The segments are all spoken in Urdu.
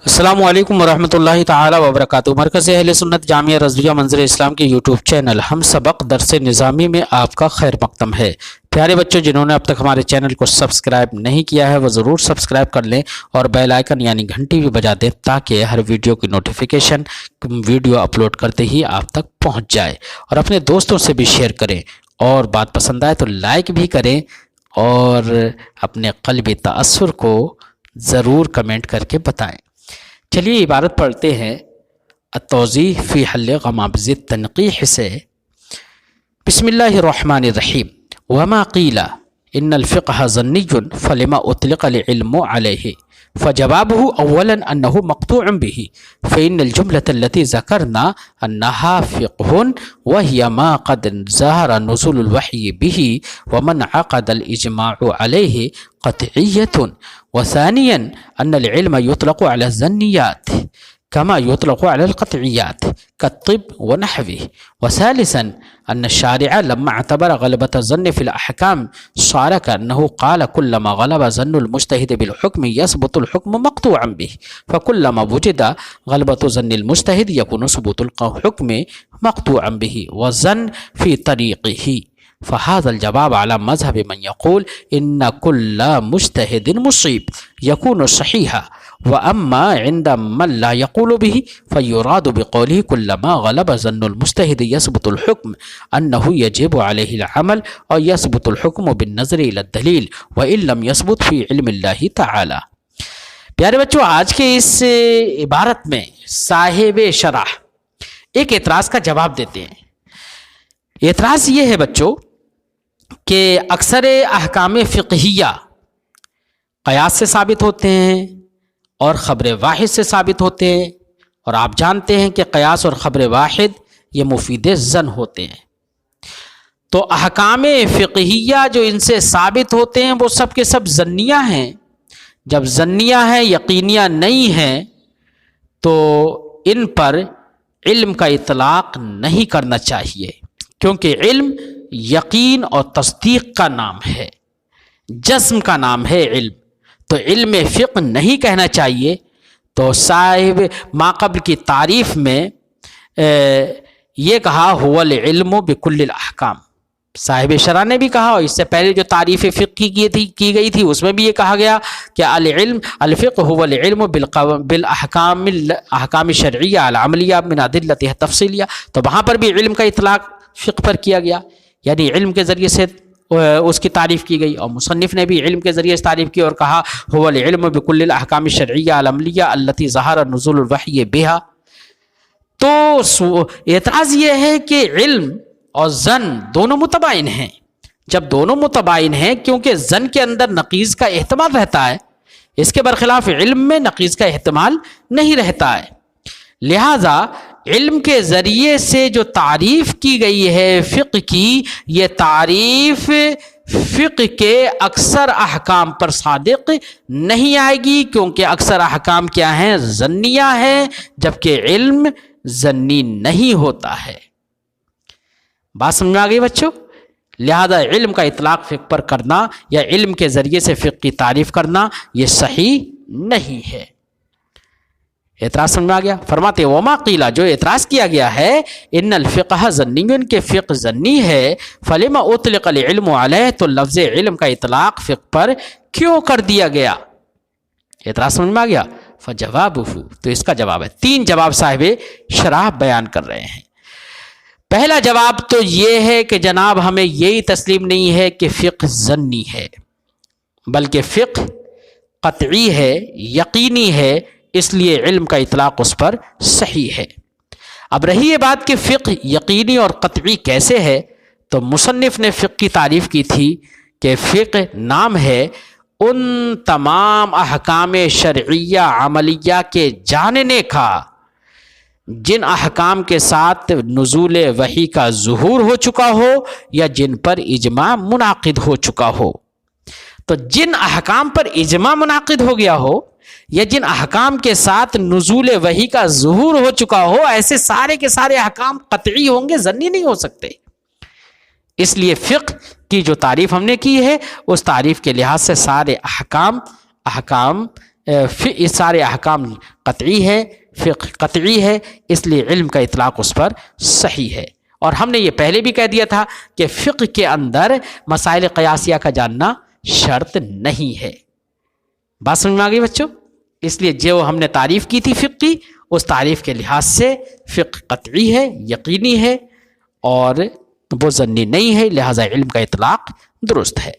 السلام علیکم ورحمۃ اللہ تعالی وبرکاتہ۔ مرکز اہل سنت جامعہ رضویہ منظر اسلام کے یوٹیوب چینل ہم سبق درس نظامی میں آپ کا خیر مقدم ہے۔ پیارے بچوں، جنہوں نے اب تک ہمارے چینل کو سبسکرائب نہیں کیا ہے وہ ضرور سبسکرائب کر لیں اور بیل آئیکن یعنی گھنٹی بھی بجا دیں تاکہ ہر ویڈیو کی نوٹیفیکیشن ویڈیو اپلوڈ کرتے ہی آپ تک پہنچ جائے، اور اپنے دوستوں سے بھی شیئر کریں، اور بات پسند آئے تو لائک بھی کریں، اور اپنے قلبی تأثر کو ضرور کمنٹ کر کے بتائیں۔ چلیے عبارت پڑھتے ہیں التوضیح فی حل غمابز التنقیح سے۔ بسم اللہ الرحمن الرحیم۔ وما قیل ان الفقہ ظنی فلما اطلق العلم علیہ، فجوابه اولا انه مقطوع به، فإن الجملة التي ذكرنا انها فقه وهي ما قد ظهر نزول الوحي به ومن عقد الاجماع عليه قطعية، وثانيا ان العلم يطلق على الظنيات كما يطلق على القطعيات كالطب ونحوه، وثالثا أن الشارع لما اعتبر غلبة الظن في الأحكام صار كأنه قال كلما غلب ظن المجتهد بالحكم يثبت الحكم مقطوعا به، فكلما وجد غلبة ظن المجتهد يكون ثبوت الحكم مقطوعا به والظن في طريقه، فهذا الجواب على مذهب من يقول إن كل مجتهد مصيب يكون صحيحا، وأما عند من لا يقول به فيراد بقوله كلما غلب ظن المجتهد يثبت الحكم أنه يجب عليه العمل أو يثبت الحكم بالنظر إلى الدليل وإن لم يثبت في علم الله تعالى۔ پیارے بچوں، آج کے اس عبارت میں صاحب شرح ایک اعتراض کا جواب دیتے ہیں۔ اعتراض یہ ہے بچوں کہ اکثر احکام فقہیہ قیاس سے ثابت ہوتے ہیں اور خبر واحد سے ثابت ہوتے ہیں، اور آپ جانتے ہیں کہ قیاس اور خبر واحد یہ مفید ظن ہوتے ہیں۔ تو احکام فقہیہ جو ان سے ثابت ہوتے ہیں وہ سب کے سب ظنیہ ہیں۔ جب ظنیہ ہیں، یقینیہ نہیں ہیں، تو ان پر علم کا اطلاق نہیں کرنا چاہیے، کیونکہ علم یقین اور تصدیق کا نام ہے، جزم کا نام ہے علم۔ تو علم فقہ نہیں کہنا چاہیے۔ تو صاحب ماقبل کی تعریف میں یہ کہا هو العلم بكل الاحکام، صاحب شرح نے بھی کہا، اور اس سے پہلے جو تعریف فقہ کی گئی تھی اس میں بھی یہ کہا گیا کہ الفقہ هو العلم بالاحکام احکام شرعیہ العملیہ من ادلتها التفصیلیہ۔ تو وہاں پر بھی علم کا اطلاق فقہ پر کیا گیا، یعنی علم کے ذریعے سے اس کی تعریف کی گئی، اور مصنف نے بھی علم کے ذریعے سے تعریف کی اور کہا هو العلم بكل الاحکام الشرعیہ العملیہ التي ظهر نزول الوحی بها۔ تو اعتراض یہ ہے کہ علم اور ظن دونوں متباین ہیں۔ جب دونوں متباین ہیں، کیونکہ ظن کے اندر نقیض کا احتمال رہتا ہے، اس کے برخلاف علم میں نقیض کا احتمال نہیں رہتا ہے، لہذا علم کے ذریعے سے جو تعریف کی گئی ہے فقہ کی، یہ تعریف فقہ کے اکثر احکام پر صادق نہیں آئے گی، کیونکہ اکثر احکام کیا ہیں؟ ظنیہ ہیں، جبکہ علم ظنی نہیں ہوتا ہے۔ بات سمجھ میں آ گئی بچوں؟ لہذا علم کا اطلاق فقہ پر کرنا یا علم کے ذریعے سے فقہ کی تعریف کرنا یہ صحیح نہیں ہے۔ اعتراض سمجھ میں آ گیا؟ فرماتے وما قیل، جو اعتراض کیا گیا ہے ان الفقہ ظنی، کہ فقہ ظنی ہے، فلما اطلق العلم علیہ، تو لفظ علم کا اطلاق فقہ پر کیوں کر دیا گیا؟ اعتراض سمجھ میں آ گیا؟ فجوابہ، تو اس کا جواب ہے، تین جواب صاحب شرح بیان کر رہے ہیں۔ پہلا جواب تو یہ ہے کہ جناب ہمیں یہی تسلیم نہیں ہے کہ فقہ ظنی ہے، بلکہ فقہ قطعی ہے، یقینی ہے، اس لیے علم کا اطلاق اس پر صحیح ہے۔ اب رہی یہ بات کہ فقہ یقینی اور قطعی کیسے ہے، تو مصنف نے فقہ کی تعریف کی تھی کہ فقہ نام ہے ان تمام احکام شرعیہ عملیہ کے جاننے کا جن احکام کے ساتھ نزول وحی کا ظہور ہو چکا ہو یا جن پر اجماع منعقد ہو چکا ہو۔ تو جن احکام پر اجماع منعقد ہو گیا ہو یا جن احکام کے ساتھ نزول وحی کا ظہور ہو چکا ہو، ایسے سارے کے سارے احکام قطعی ہوں گے، ظنی نہیں ہو سکتے۔ اس لیے فقہ کی جو تعریف ہم نے کی ہے اس تعریف کے لحاظ سے سارے احکام یہ سارے احکام قطعی ہے، فقہ قطعی ہے، اس لیے علم کا اطلاق اس پر صحیح ہے۔ اور ہم نے یہ پہلے بھی کہہ دیا تھا کہ فقہ کے اندر مسائل قیاسیہ کا جاننا شرط نہیں ہے۔ بات سمجھ میں آ گئی بچوں؟ اس لیے جو ہم نے تعریف کی تھی فقہ کی، اس تعریف کے لحاظ سے فقہ قطعی ہے، یقینی ہے، اور وہ ظنی نہیں ہے، لہذا علم کا اطلاق درست ہے۔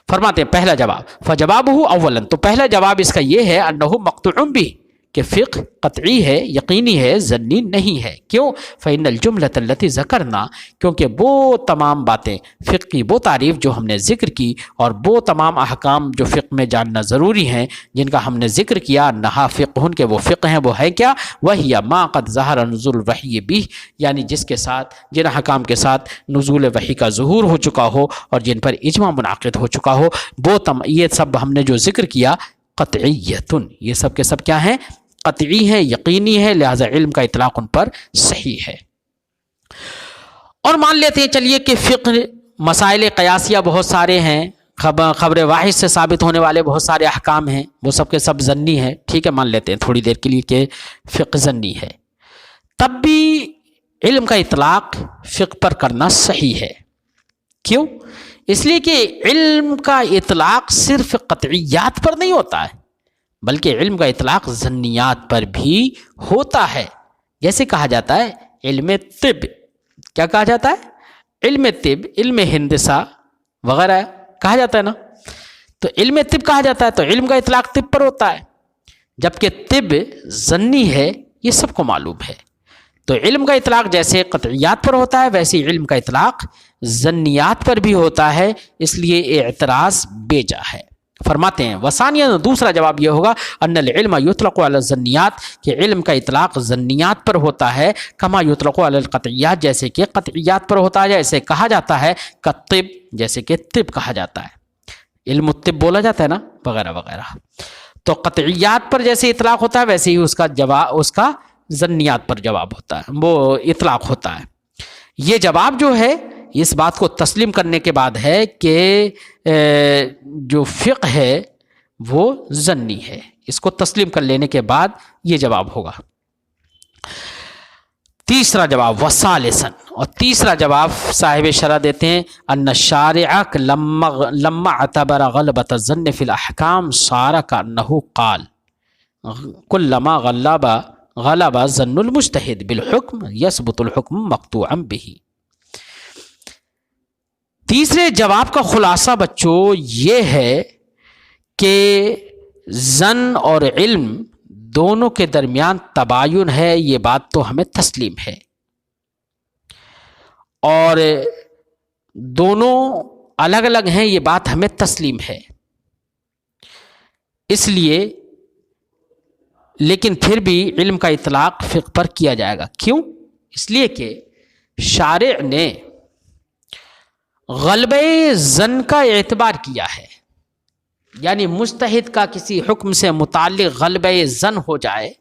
فرماتے ہیں پہلا جواب، فجوابہ اولا، تو پہلا جواب اس کا یہ ہے انہ مقطوع بہ، کہ فقہ قطعی ہے، یقینی ہے، ظنی نہیں ہے۔ کیوں؟ فإن الجملة التي ذکرنا، کیونکہ وہ تمام باتیں، فقہ کی وہ تعریف جو ہم نے ذکر کی، اور وہ تمام احکام جو فقہ میں جاننا ضروری ہیں جن کا ہم نے ذکر کیا، انہا فقہ، کہ وہ فقہ ہیں، وہ ہے کیا؟ وہی ما قد ظہر نزول الوحی بہ، یعنی جس کے ساتھ، جن احکام کے ساتھ نزول وحی کا ظہور ہو چکا ہو اور جن پر اجماع منعقد ہو چکا ہو، وہ یہ سب ہم نے جو ذکر کیا قطعیتن، یہ سب کے سب کیا ہیں؟ قطعی ہے، یقینی ہے، لہذا علم کا اطلاق ان پر صحیح ہے۔ اور مان لیتے ہیں چلیے کہ فقہ مسائل قیاسیہ بہت سارے ہیں، خبر واحد سے ثابت ہونے والے بہت سارے احکام ہیں، وہ سب کے سب ظنی ہیں، ٹھیک ہے، مان لیتے ہیں تھوڑی دیر کے لیے کہ فقہ ظنی ہے، تب بھی علم کا اطلاق فقہ پر کرنا صحیح ہے۔ کیوں؟ اس لیے کہ علم کا اطلاق صرف قطعیات پر نہیں ہوتا ہے، بلکہ علم کا اطلاق ظنیات پر بھی ہوتا ہے۔ جیسے کہا جاتا ہے علم طب، کیا کہا جاتا ہے؟ علم طب، علم ہندسہ وغیرہ کہا جاتا ہے نا، تو علم طب کہا جاتا ہے، تو علم کا اطلاق طب پر ہوتا ہے، جبکہ طب ظنی ہے، یہ سب کو معلوم ہے۔ تو علم کا اطلاق جیسے قطعیات پر ہوتا ہے، ویسے علم کا اطلاق ظنیات پر بھی ہوتا ہے، اس لیے اعتراض بیجا ہے۔ فرماتے ہیں وثانیہ، دوسرا جواب یہ ہوگا ان العلم یطلق علی الظنیات، کہ علم کا اطلاق ظنیات پر ہوتا ہے، کما یطلق علی القطعیات، جیسے کہ قطعیات پر ہوتا ہے، جیسے کہا جاتا ہے کطب، جیسے کہ طب کہا جاتا ہے، علم الطب بولا جاتا ہے نا، وغیرہ وغیرہ۔ تو قطعیات پر جیسے اطلاق ہوتا ہے، ویسے ہی اس کا جواب، اس کا ظنیات پر جواب ہوتا ہے، وہ اطلاق ہوتا ہے۔ یہ جواب جو ہے اس بات کو تسلیم کرنے کے بعد ہے کہ جو فقہ ہے وہ ظنی ہے، اس کو تسلیم کر لینے کے بعد یہ جواب ہوگا۔ تیسرا جواب وثالثاً، اور تیسرا جواب صاحب شرح دیتے ہیں ان الشارع لما اعتبر غلبۃ الظن فی الاحکام صار کانہ قال کلما غلب ظن المجتہد بالحکم یثبت الحکم مقطوعا بہ۔ تیسرے جواب کا خلاصہ بچوں یہ ہے کہ ظن اور علم دونوں کے درمیان تباین ہے، یہ بات تو ہمیں تسلیم ہے، اور دونوں الگ الگ ہیں، یہ بات ہمیں تسلیم ہے۔ اس لیے لیکن پھر بھی علم کا اطلاق فقہ پر کیا جائے گا۔ کیوں؟ اس لیے کہ شارع نے غلبہ ظن کا اعتبار کیا ہے، یعنی مجتہد کا کسی حکم سے متعلق غلبہ ظن ہو جائے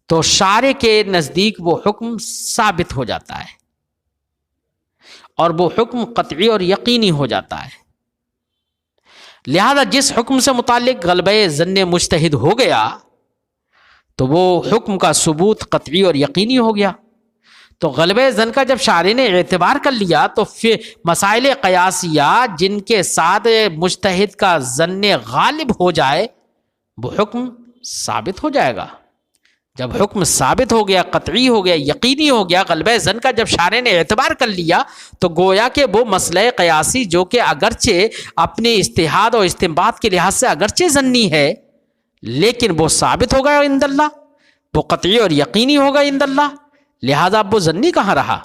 تو شارع کے نزدیک وہ حکم ثابت ہو جاتا ہے، اور وہ حکم قطعی اور یقینی ہو جاتا ہے۔ لہذا جس حکم سے متعلق غلبہ ظن مجتہد ہو گیا تو وہ حکم کا ثبوت قطعی اور یقینی ہو گیا۔ تو غلبہ ظن کا جب شارع نے اعتبار کر لیا تو پھر مسائل قیاسیہ جن کے ساتھ مجتہد کا ظن غالب ہو جائے وہ حکم ثابت ہو جائے گا۔ جب حکم ثابت ہو گیا، قطعی ہو گیا، یقینی ہو گیا، غلبہ ظن کا جب شارع نے اعتبار کر لیا تو گویا کہ وہ مسئلہ قیاسی جو کہ اگرچہ اپنے اجتہاد اور استنباط کے لحاظ سے اگرچہ ظنی ہے لیکن وہ ثابت ہو گیا عند اللہ، وہ قطعی اور یقینی ہوگا عند اللہ، لہذا اب وہ ظنی کہاں رہا؟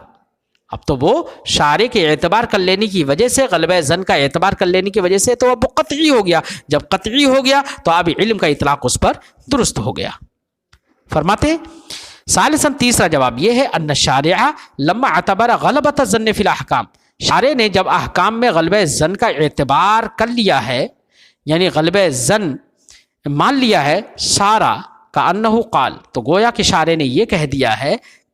اب تو وہ شارع کے اعتبار کر لینے کی وجہ سے، غلبہ ظن کا اعتبار کر لینے کی وجہ سے تو اب وہ قطعی ہو گیا۔ جب قطعی ہو گیا تو اب علم کا اطلاق اس پر درست ہو گیا۔ فرماتے ثالثاً، تیسرا جواب یہ ہے ان الشارع لما اعتبر غلبۃ الظن فی الاحکام، شارع نے جب احکام میں غلبہ ظن کا اعتبار کر لیا ہے، یعنی غلبہ ظن مان لیا ہے، سارا کانہ قال، تو گویا کہ شارع نے یہ کہہ دیا ہے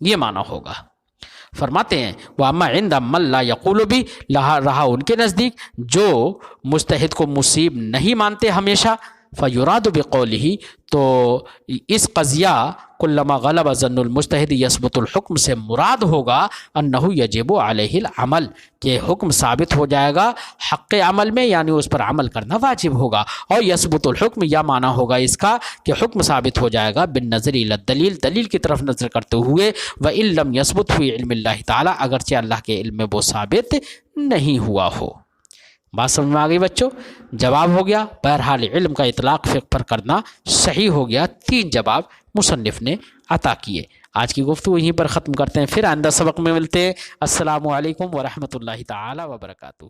یہ معنی ہوگا۔ فرماتے ہیں وَأَمَّا عِنْدَ مَن لَا يَقُولُ بِهِ، رہا ان کے نزدیک جو مجتہد کو مصیب نہیں مانتے ہمیشہ، فَيُرَادُ بِقَوْلِهِ، تو اس قضیہ کلما غلب ظن المجتہد یثبت الحکم سے مراد ہوگا انہ یجب علیہ العمل، کہ حکم ثابت ہو جائے گا حق عمل میں، یعنی اس پر عمل کرنا واجب ہوگا، اور یثبت الحکم یا معنی ہوگا اس کا کہ حکم ثابت ہو جائے گا بالنظر الی الدلیل، دلیل کی طرف نظر کرتے ہوئے، وَإِن لَمْ يَثْبُتْ فِي علم اللہ تعالیٰ، اگرچہ اللہ کے علم میں وہ ثابت نہیں ہوا ہو۔ بات سمجھ میں آ گئی بچوں؟ جواب ہو گیا بہرحال علم کا اطلاق فقہ پر کرنا صحیح ہو گیا۔ 3 جواب مصنف نے عطا کیے۔ آج کی گفتگو یہیں پر ختم کرتے ہیں، پھر آئندہ سبق میں ملتے ہیں۔ السلام علیکم ورحمۃ اللہ تعالی وبرکاتہ۔